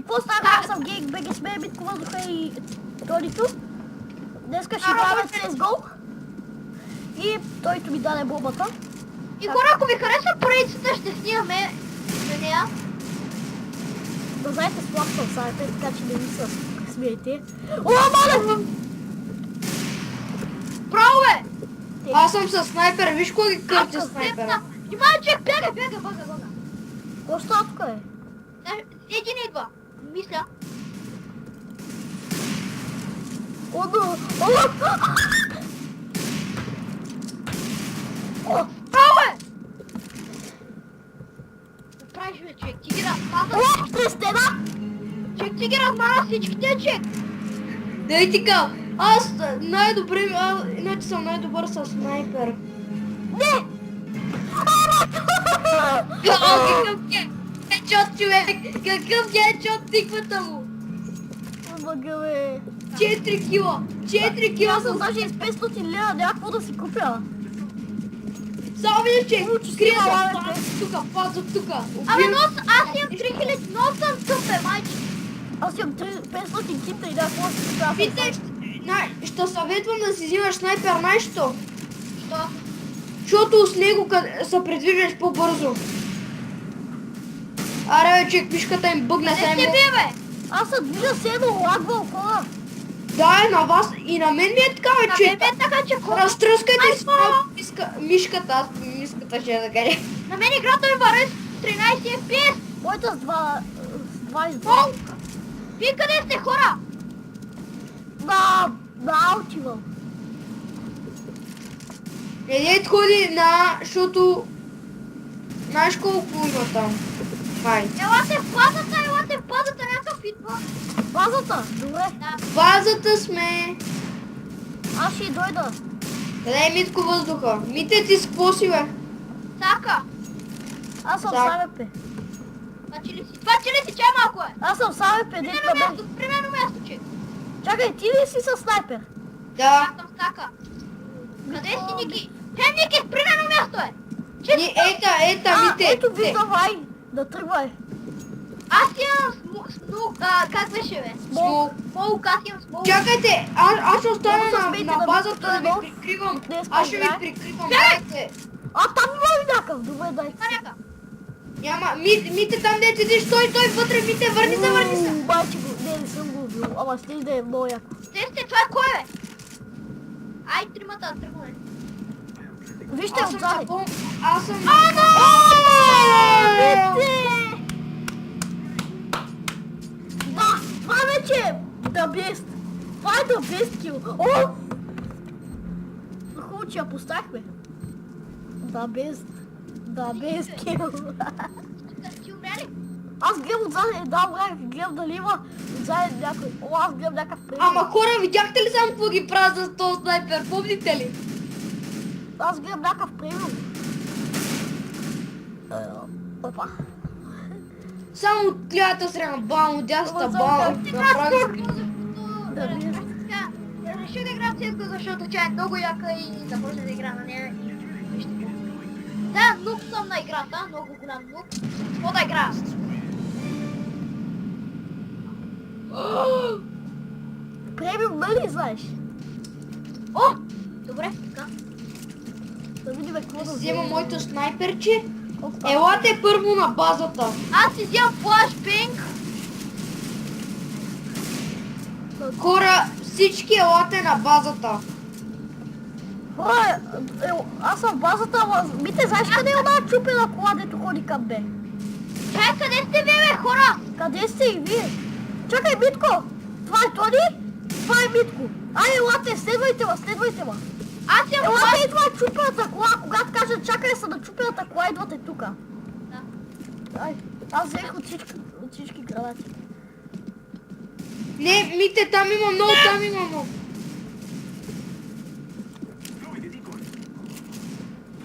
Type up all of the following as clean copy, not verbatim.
И какво става? Аз съм Гейк, БГ сме, Битко въздуха и Тодито. Днеска ще играем CSGO. И Тойто ми даде бомбата. И хора, ако ви харесва поредицата, ще снимаме на нея. Да знаете, слаб съм сайта, така че не ми се смейте. О, мале! Право бе! Аз съм с снайпер, виж кой ги кърти снайпера. Внимай, човек, бяга. Какво става тук е? Един идва. Мисля. О, да! О! Право бе! Да правиш бе, човек, ти ги размаза. О, през стена! Човек, ти ги размаза всичките, човек. Дай ти ка, аз най-добре, иначе съм най-добър с снайпер. Не! Какъв гечот, човек! Какъв гечот тиквата му! Бъга, бе! 4 кила! 4 кила Аз съм с... даже из 500 лева, някакво да си купя. Само виж, че Получи си крия мале, се, паза тука. Абе, аз имам 3000, но съм тъпе, майче. Аз имам 500 кита и някакво да си купя. Питай, ще съветвам да си взимаш снайпер, нещо. Що? Защото с него се предвиждаш по-бързо. Аре, бе, човек, мишката им бъгна Къде сега. сте бе, бе? Аз се движа се едно лагва около. Да, на вас и на мен ми е така, бе, На че... мен е така, че хора. Разтръскайте си Айфо! мишката, аз мишката ще я да кажа. На мен играта ми върви с 13 FPS. Моята с 22. О! Вие къде сте, хора? На аутивъл. Едет ходи на, защото... Знаеш колко има там? Хай. Елате в базата, някакъв идва. Базата, добре. Да. Базата сме. Аз ще й дойда. Къде е Митко въздуха? Мите, ти с какво си, бе? Сака. Аз съм Да. Савепе. Пачи ли си, чай малко е. Аз съм Савепе, дет на мен. Примерно място, че. Чакай, ти ли си със снайпер? Да. Аз съм Сака. Къде си, Ники? Ники, примерно място е. Ета, Мите. Ето виждам, ай, да тръгвай. Аз имам смук, как беше, бе? Смок. Смук, аз имам смук. Чакайте, аз ще остана Много се смейте на да базата да ви много прикривам. днес Аз ще ви играе. прикривам, Бягай! дайте. А, там има ли някакъв? Добре, дай. Маняка. Няма, Мите там дете ти, стой вътре, Мите, върни се. Обаче го, не съм го убил, ама след да е много яко. Сте, това е кой, бе? Ай, тримата, тръгваме. Вижте Аз съм отзади. на Аз съм на Да, това вече е the best. Това е the best kill. О! Хубаво, че я поставихме. The best kill. Ти умря ли? Аз гледам отзади, да, гледам дали има отзади някой. О, аз гледам някакъв прием. Ама хора, видяхте ли само какво ги правя за този снайпер? Помните ли? Аз гледам някакъв премиум. Опа. Само от лявата страна, бам, от дясната, Ама бам. защо Направих Да, виж. Реших да играм CSGO, защото тя е много яка и започна да игра на нея и вижте. Да, нук съм на играта, много голям нук. Какво да игра? Премиум, нали знаеш? О! Добре, така. Да видим какво да взема вземем. моето снайперче. Опа. Елате първо на базата. Аз си вземам флашбенг. Хора, всички елате на базата. Хора, аз съм в базата, ама Мите, знаеш къде е една чупена кола, дето ходи към бе? Чай, къде сте бе, хора? Къде сте и вие? Чакай, Митко! Това е Тони? Това е Митко. Ай, елате, следвайте ма. Аз имам Елате, идва чупената кола. Когато кажа чакай се на чупената кола, идвате тука. Да. Ай, аз взех от всички гранати. Не, Мите, там има много,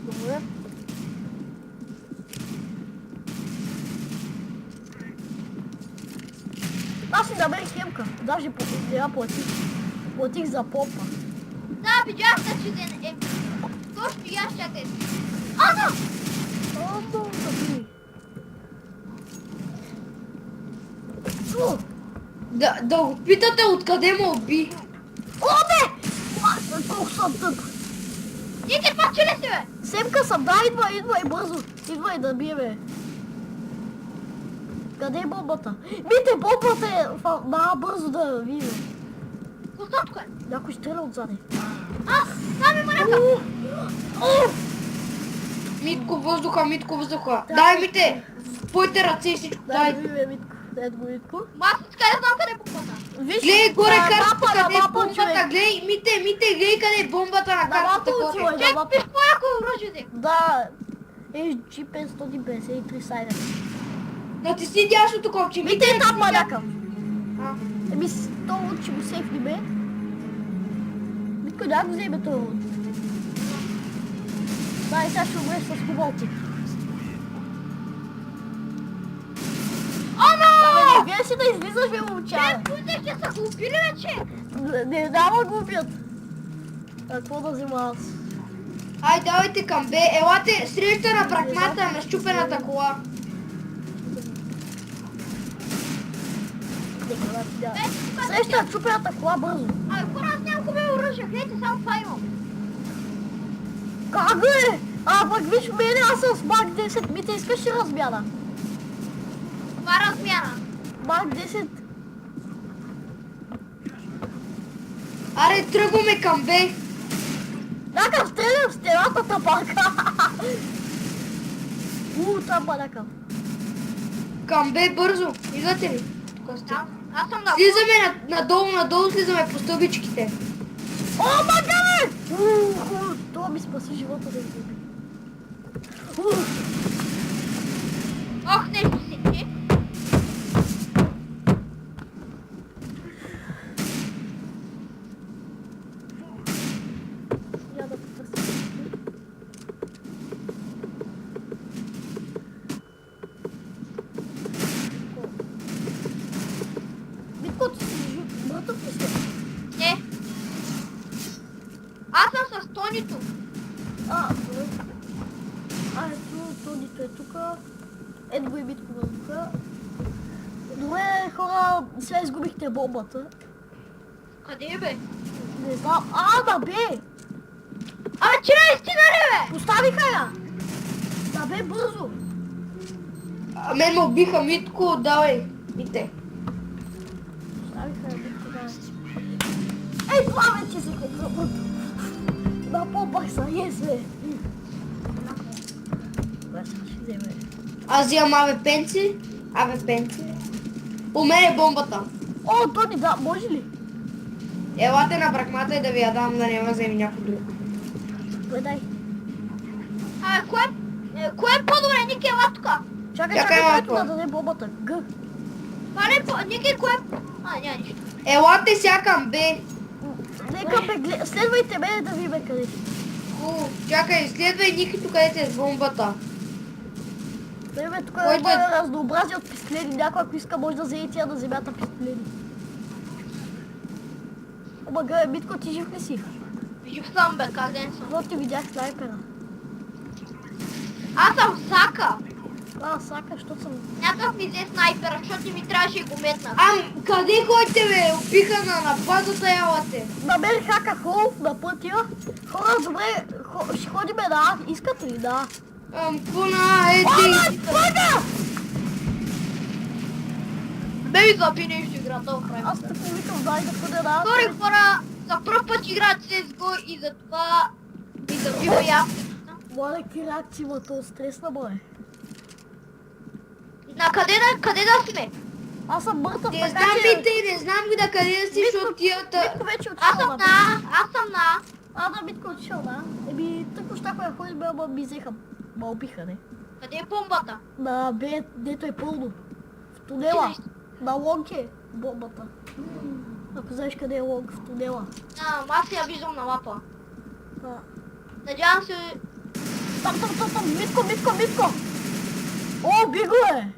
Добре. Аз си намерих хемка. Даже я платих за попа. Да, видях че е. Точно и аз чакай. Ана! Ама, заби. Фу! Да го питате откъде ме уби. О, бе! Колко съм тъп. Ники, това че ли си, бе? Семка съм, да, идвай бързо. Идвай да биеме. Къде е бомбата? Мите, бомбата е... Да, бързо да биеме. Костотко е. Някой стреля отзади. Аз, там има някакъв. Митко въздуха. Дай мите, в твоите ръце и всичко. Дай Дай. да биеме, Митко. Ето го, Митко. Аз къде знам къде е буквата. Виж, Гледай горе на картата, мапа, къде на е мапа, бомбата. човек. Гледай, мите, гледай къде е бомбата на На картата. мапа горе. отивай, на Чек, мапа. виж по-яко оръжие взех. Да. HG553 сайдер. Натисни дясното копче. Мите е там, маляка. А. Еми, то луд ще го сейфни, бе. Митко, да го вземе този луд. Да, и сега ще умреш с кобалти. Оно! Вие си да излизаш, бе, момчара. Пуснеш, че са го убили вече. Не дава го убият. А какво да взема аз? Ай, давайте към Б. Елате, среща на бракмата на щупената кола. Нека да ти дава. Среща чупената кола бързо. Абе, хора, аз нямам хубаво оръжие. Гледайте, само това имам. Как е? А, пък виж мене, аз съм с Мак 10. Мите, искаш ли размяна? Това е размяна. Мак 10. Аре, тръгваме към Б. Някакъв стрелям в стената тапака. Там някакъв. Към Б бързо. Идвате ли? Тук сте. Аз съм на... Слизаме надолу, слизаме по стълбичките. О, магаре! Това ми спаси живота да изгуби. Ох, нещо си ти. Я да потърся. Митко, ти си жив. Мъртъв ли си? Не. Аз съм с Тонито. Добре. Ето, Тодито е тука. Ето го и Митко въздуха. Добре, хора, сега изгубихте бомбата. Къде е, бе? Не знам. Да бе! А, че наистина ли, бе? Поставиха я! Да бе, бързо! А мен ме убиха, Митко, давай. Мите. Поставиха я, Митко, да. Ей, това вече се хопсапът! Да, по-бах са, ес, бе! Добре, сега ще вземе. Аз имам АВП-нци. У мен е бомбата. О, Тони, да, може ли? Елате на бракмата и да ви я дам, да не вземе някой друг. Добре, дай. Кое е по-добре, Ники, ела тука? Чакай, Чакай, който малко. да даде бомбата. Г. Това не е по... Ники, кое е... няма нищо. Елате сега към Б. Нека бе, следвайте ме да ви бе къде си. Чакай, следвай Никито, където е с бомбата. Бе, тук Кой има бе? разнообразие от пистолети. Някой, ако иска, може да взе тия на земята пистолети. Ома, гъбе, Митко, ти жив ли си? Жив съм, бе, къде съм? Какво ти видях снайпера? Аз съм Сака. Сака, що съм... Някакъв ми взе снайпера, защото ми трябваше и го метна. Къде ходите, бе? Убиха на базата, елате. Намери хака холф на пътя. Хора, добре, ще ходиме на А. Искате ли да? Пуна, ети. Пъга! Бе ми запи нещо играта в време. Аз те повикам, дай да ходя на А. Сори, хора, за пръв път играят CSGO и затова ми забива ясно. Моля, какви реакции има този стрес на бой. Къде да сме? Аз съм мъртъв, Не така знам, че... Мите, не знам да къде да си, защото тията... Митко вече Аз отишъл съм на... аз съм на. Да, Митко отишъл, да. Еми, тъкмо щяхме да ходим, ама ми взеха. Ма убиха, не. Къде е бомбата? На Б, дето е пълно. В тунела. На лонг е бомбата. Ако знаеш къде е лонг, в тунела. Аз я виждам на мапа. Да. Надявам се... Там, Митко! О, уби го е!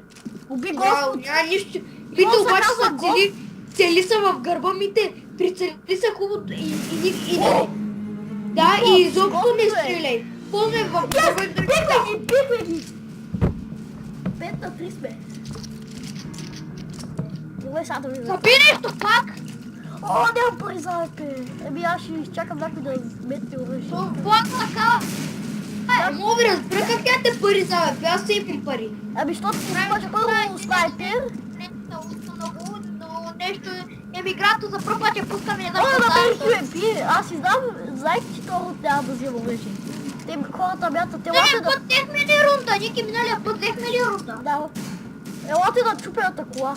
Уби го! Няма нищо. Какво Мите се обаче казва, са цели са в гърба, Мите. Прицели са хубаво и да, и изобщо не стреляй. Ползвай в гърба и Бихме ги! 5 на 3 сме. Добре, сега да ви Заби нещо пак! О, нямам пари за АВП. Еми аз ще изчакам някой да метне оръжие. Това така! Мога ви разбера как нямате пари за АВП, аз си имам пари. Ами, защото ти имаш първо снайпер. Нещо много, но нещо... Емиграто за първ път я пускам и не знам О, какво да става. бе, UMP. Аз си знам, знаех, че това няма да взема оръжие. Те хората мятат, елате Миналия да... път взехме ли рунда? Ники, миналия път взехме ли рунда? Да. Елате да чупената кола.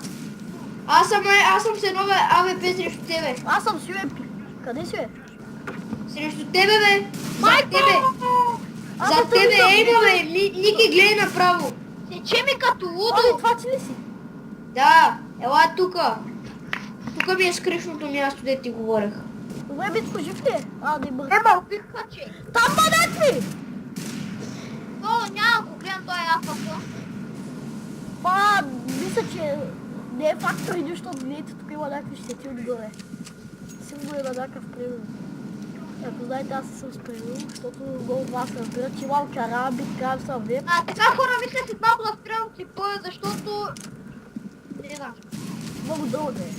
Аз съм с едно АВП срещу тебе. Аз съм с UMP. Къде си, бе? Срещу тебе, бе. За Майко! тебе. Аз За не те тебе, виждам. ейма, бе. Ники, гледай направо. Сече ми като Ами, лудо. това ти ли си? Да, ела тука. Тука ми е скришното място, де ти говорех. Добре, Битко, жив ли е? А, не бързо. Ема, убиха, че. Там бъдат ли? Но няма го гледам, той е афака. Па, мисля, че не е фактор и нищо, гледайте, тук има някакви щети отгоре. Сигурно е на някакъв превод. Ако знаете, аз съм с превод, защото много от вас разбират, че имам карабит, карам съм веб. Така хора, мисля след малко да спрям клипа, защото... Не знам. Много дълъг е.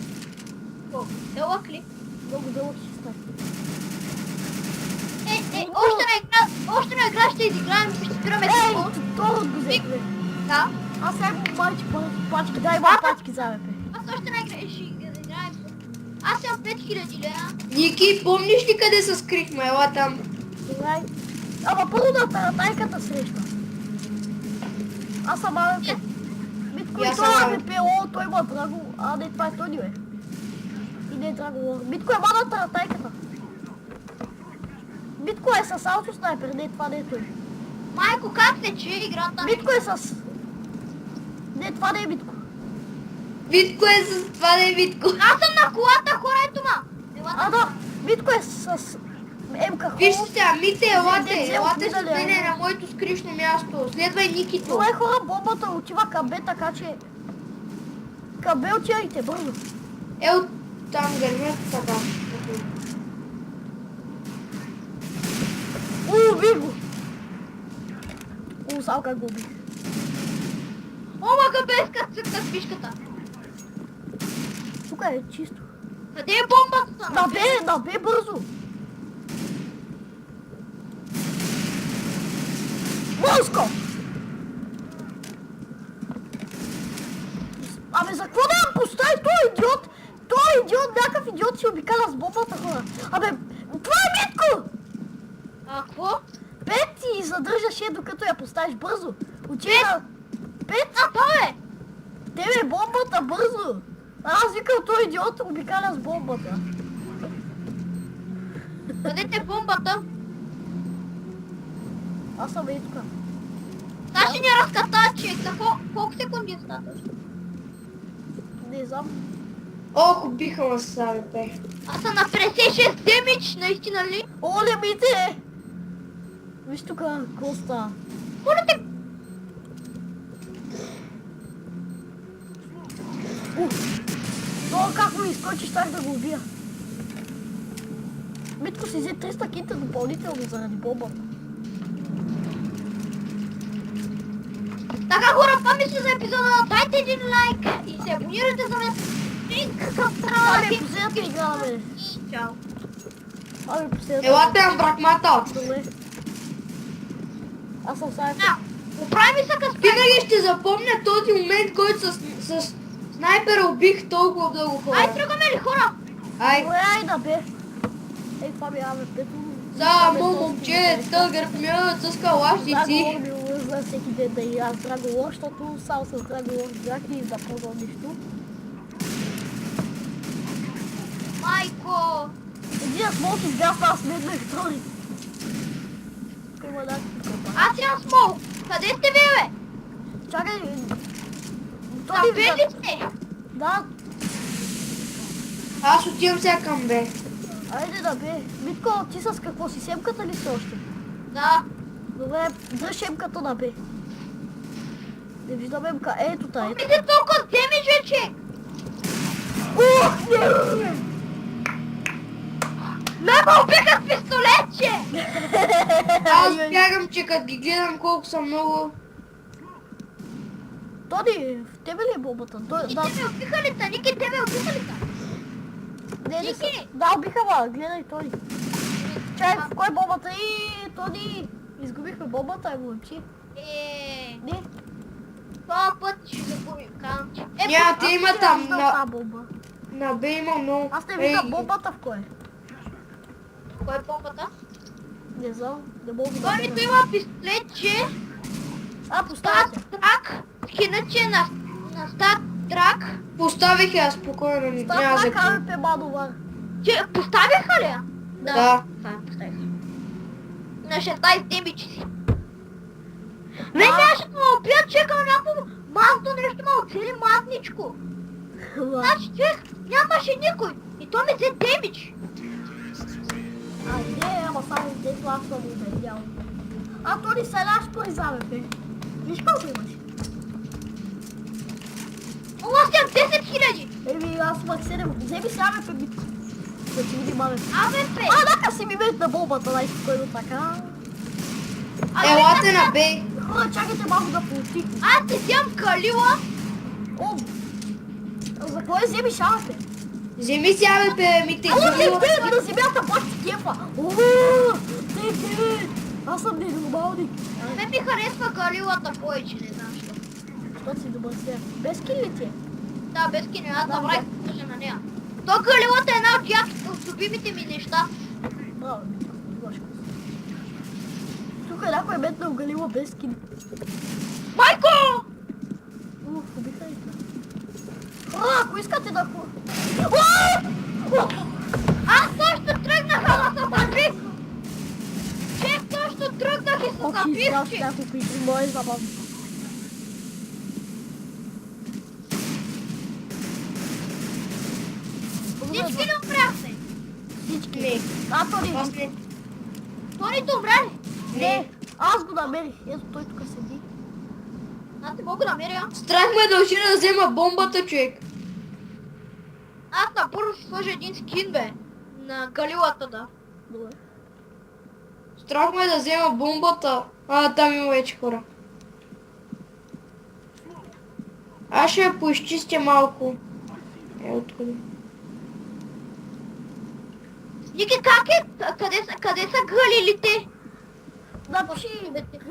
Дълъг ли? Много дълъг ще стане. Още на игра ще изиграем и ще спираме Ей, клипа. второ го взех, бе. Да. Аз сега имам пачки, дай имам пачки за ВП. Аз още на игра ще изиграем. Аз имам 5000 лева. Ники, помниш ли къде се скрихме? Ела там. Добре. Ама първо на таратайката среща. Аз съм АВП. Битко И и аз той е съм АВП, о, той има драго. А, не, това е Тони, бе. И не е драго. Битко е ма на таратайката. Битко е с ауто снайпер, не, това не е той. Майко, как се че играта? Битко е с... Не, това не е Битко. Витко е с това, не е Витко. Аз съм на колата, хора, ето ма. А, да, Битко е с... МК Вижте сега, мите, елате. Дете, Елате с отидали, мене а? на моето скришно място. Следвай Никито. Това е хора, бомбата отива към Б, така че... Към Б отивайте, бързо. Е от там гърмят така. Уби го! Само как го убих. Омага без как цъкна спишката. Тук е чисто. Къде е бомбата? На Б бързо! Моско! Абе, за какво да я постави? Той е идиот, някакъв идиот си обикаля с бомбата, хора. Абе, това е Митко! А, какво? Пет и задържаш я, докато я поставиш бързо. Отиде на... Пет! А, това е! Тебе бомбата бързо! Аз викам, той идиот обикаля с бомбата. Къде те бомбата? Аз съм и тук. Та ще ни разката, че колко секунди остатъчно? Не знам. Ох, убиха ме с АВП. Аз съм на 56 демидж, наистина ли? Оле, мите! Виж тук, какво става? Колите! Това как ми изкочи, щях да го убия. Митко си взе 300 кинта допълнително заради бомбата. Така хора, това мисля за епизода. Дайте един лайк и се абонирайте за мен. Към Това ми е канала. последната игра на мене. И чао. Това ми е последната. Елате на бракмата. Добре. Аз съм сега. Да, оправи ми се къс Винаги ще запомня този момент, който с снайпера убих толкова много хора. Ай, тръгваме ли хора? Ай, Добре, айда бе. Ей, това ми аме пето. само момчета гърмят с калашници. Драго ми лъзна всеки ден да и аз Драго Лор, защото само с Драго Лор бях и запълвам нищо. Майко! Един смолки сгасва, аз меднах втори. Тук има някакви копа. Аз имам смол. Къде сте ви, бе? Чакай. Там Той бе ли сте? Да, Аз отивам сега към бе. айде да бе. Митко, ти с какво си? Семката ли си още? Да. Добре, дръж емката на бе. Не виждам емка. Ето та, ето. Мисля толкова демидж вече. Ух, не! Ме убиха с пистолетче. Аз бягам, че като ги гледам колко са много. Тони, в тебе ли е бомбата? Ники, те ме убиха ли та? Ники, те ме убиха ли та? Не са. Ники! Да, убиха ма, гледай Тони. Чай, в кой бомбата? И Тони, изгубихме бомбата, момче. Не, Това път ще загубим, казвам, че... Няма, те има там виждам на... тази бомба. На Б има много... Аз не виждам бомбата в кой. Кой е бомбата? Не знам, не мога да Тонито видя. има пистолетче, Поставя се. стат трак, иначе на стат трак. Поставих я спокойно, няма Става за така ме мадовар. Че поставиха ли я? Да. Поставиха. На 16 демичи си. Вече ще ме убият, чекам някакво мазно нещо ме оцели мазничко. Значи човек нямаше никой. И то ми взе демич. А, не, ама само дето аз съм убедял. А то ни селяш произаве, бе. Виж колко имаш? Ама аз имам 10 хиляди. Еми, аз имах 7. Вземи сега ме пе битко. Да ти видим, абе. Абе, пе. А, нека си ми бе на бомбата, най-спокойно така. Елате на Б. Хора, чакайте малко да поутихне. Аз ти вземам калила. О, за кой вземи шалата? Вземи сега, бе, ми те Ало, изгубила. те на земята, бах ти кефа. Те, аз съм ненормалник. Ме ми харесва калилата повече, не знам що. Що си добър сега? Без кили ти е? Да, без кино, аз Да, забравих да кажа на нея. То калилата е една от любимите ми неща. Браво, Гошко. Тук е някой метнал галила без кили. Майко! Убиха ли те? Ако искате да Аз също тръгнах, ама се забих! Чек, също тръгнах и се Окей, сега забих, че... някой причини, мое забавно. Всички ли умряхте? Всички. Не. А, то не. Аз не. Тоните умря ли? Не, аз го намерих. Ето той тук седи. Аз не мога да намеря. Страх ме дължи да взема бомбата, човек. Аз напърво ще сложа един скин, бе. На галилата, да. Добре. Страх ме да взема бомбата. А, там има вече хора. Аз ще я поизчистя малко. Откъде? Ники, как е? Къде са галилите? Напиши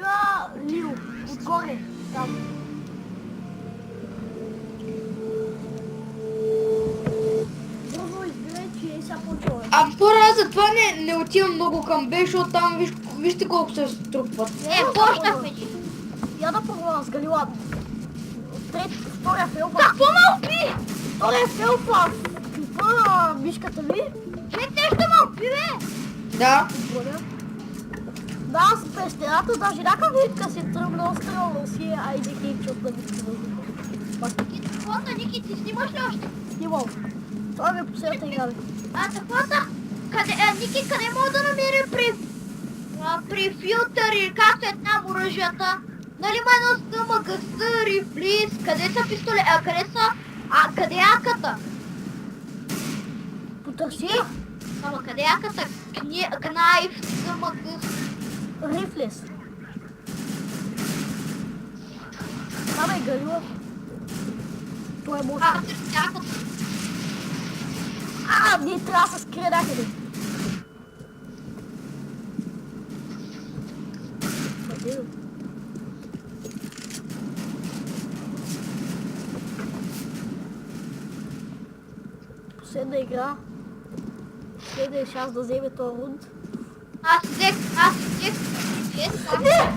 Галил. Отгоре. Там. Бързо избирай, че е сега почва. А пора за това не отивам много към Б, защото там вижте колко се струпват. Почнахме ти. Я да пробвам с Галила. Втория фелфа. Какво ме уби? Втория фелфа. Пипа мишката ви. Човек нещо ме уби, бе. Да. Благодаря. Да, аз през стената даже някаква витка си тръгнал, стрелнал си, айде хейчот на витка въздуха. Ники, ти снимаш ли още? Снимал. Това ми е последната игра, бе. Захвата? Ники, къде мога да намеря при филтър или както е там оръжията? Нали има едно стъма, гъста, рифлис, къде са пистолет, къде са, къде е аката? Потърси. Ама къде е аката? Кнайф, стъма, гъст. Рифлес. Там е Галила. Той е мощно. Търси аката. Ние трябва да се скрие някъде. Къде? Последна игра. Следващия шанс да вземе този рунд. Аз взех. Не!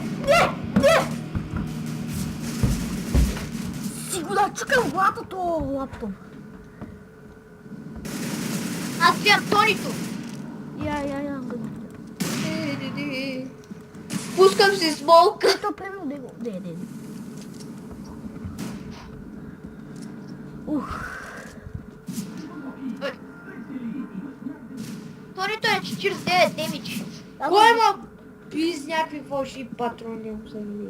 Си го начукам в главата този лаптоп. Аз вземам Тонито. Я. Пускам си смолк. Който примерно него. Не. Тонито е 49 демидж. Кой има пиз някакви фалшиви патрони за ми?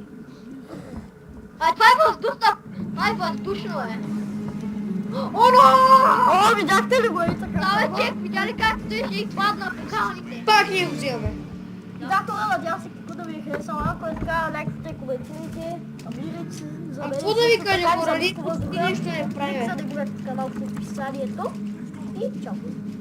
Това е въздушна. Това е въздушно, е. Оно! О, видяхте ли го и така? Да, бе, чек, видя ли как стоиш и падна по калните? Пак не го вземаме. Да, това надявам се какво да ви е харесало. Ако е така, лайкайте, коментирайте, абонирайте се За А мен какво да ви също кажа, така, поради за нищо не правим. за да канал в описанието и чао.